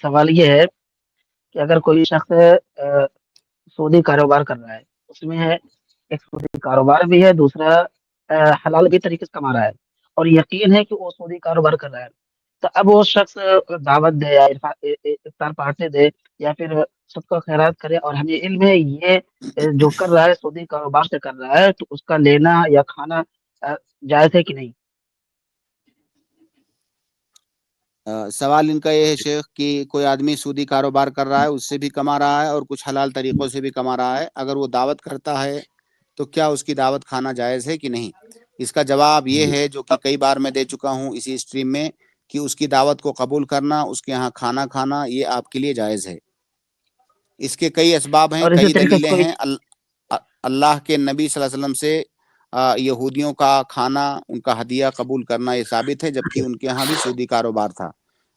سوال یہ ہے کہ اگر کوئی شخص سودی کاروبار کر رہا ہے، اس میں ہے ایک سودی کاروبار بھی ہے، دوسرا حلال بھی طریقے سے کما رہا ہے، اور یقین ہے کہ وہ سودی کاروبار کر رہا ہے، تو اب وہ شخص دعوت دے یا افطار پارٹی دے یا پھر صدقہ خیرات کرے، اور ہمیں علم ہے یہ جو کر رہا ہے سودی کاروبار سے کر رہا ہے، تو اس کا لینا یا کھانا جائز ہے کہ نہیں؟ سوال ان کا یہ ہے شیخ کہ کوئی آدمی سودی کاروبار کر رہا ہے، اس سے بھی کما رہا ہے اور کچھ حلال طریقوں سے بھی کما رہا ہے، اگر وہ دعوت کرتا ہے تو کیا اس کی دعوت کھانا جائز ہے کہ نہیں؟ اس کا جواب یہ ہے جو کہ کئی بار میں دے چکا ہوں اسی اسٹریم میں، کہ اس کی دعوت کو قبول کرنا، اس کے ہاں کھانا کھانا، یہ آپ کے لیے جائز ہے۔ اس کے کئی اسباب ہیں، اور اسی کئی طریقے سے دلیلیں کوئی ہیں۔ اللہ کے نبی صلی اللہ علیہ وسلم سے یہودیوں کا کھانا، ان کا ہدیہ قبول کرنا یہ ثابت ہے، جبکہ ان کے ہاں بھی سودی کاروبار تھا۔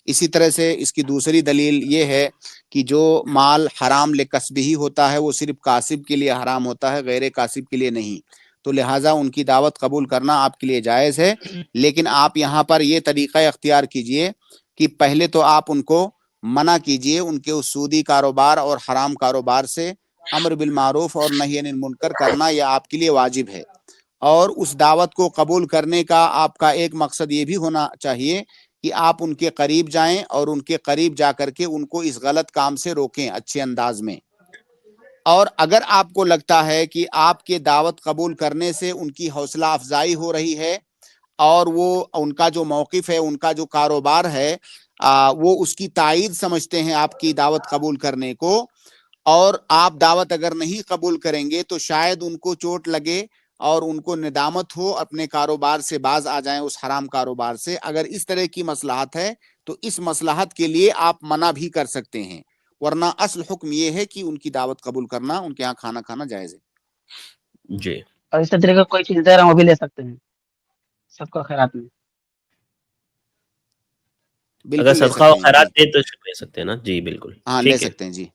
اسی طرح سے اس کی دوسری دلیل یہ ہے کہ جو مال حرام لکسب ہی ہوتا ہے وہ صرف کاسب کے لیے حرام ہوتا ہے، غیر کاسب کے لیے نہیں، تو لہٰذا ان کی دعوت قبول کرنا آپ کے لیے جائز ہے۔ لیکن آپ یہاں پر یہ طریقہ اختیار کیجئے کہ پہلے تو آپ ان کو منع کیجئے ان کے اس سودی کاروبار اور حرام کاروبار سے۔ امر بالمعروف اور نہی عن المنکر کرنا یہ آپ کے لیے واجب ہے، اور اس دعوت کو قبول کرنے کا آپ کا ایک مقصد یہ بھی ہونا چاہیے کہ آپ ان کے قریب جائیں اور ان کے قریب جا کر کے ان کو اس غلط کام سے روکیں اچھے انداز میں۔ اور اگر آپ کو لگتا ہے کہ آپ کے دعوت قبول کرنے سے ان کی حوصلہ افزائی ہو رہی ہے اور وہ ان کا جو موقف ہے، ان کا جو کاروبار ہے، وہ اس کی تائید سمجھتے ہیں آپ کی دعوت قبول کرنے کو، اور آپ دعوت اگر نہیں قبول کریں گے تو شاید ان کو چوٹ لگے اور ان کو ندامت ہو، اپنے کاروبار سے باز آ جائیں، اس حرام کاروبار سے۔ اگر اس طرح کی مصلحت ہے تو اس مصلحت کے لیے آپ منع بھی کر سکتے ہیں، ورنہ اصل حکم یہ ہے کہ ان کی دعوت قبول کرنا، ان کے ہاں کھانا کھانا جائز ہے۔ جی، اور اسی طریقے کوئی چیز دے رہا وہ بھی لے سکتے ہیں سب کا خیرات میں؟ اگر بالکل لے صدقہ و سکتے ہیں خیرات جی، دے تو لے سکتے ہیں نا، جی بالکل ہاں لے ٹھیک ہے۔ سکتے ہیں جی۔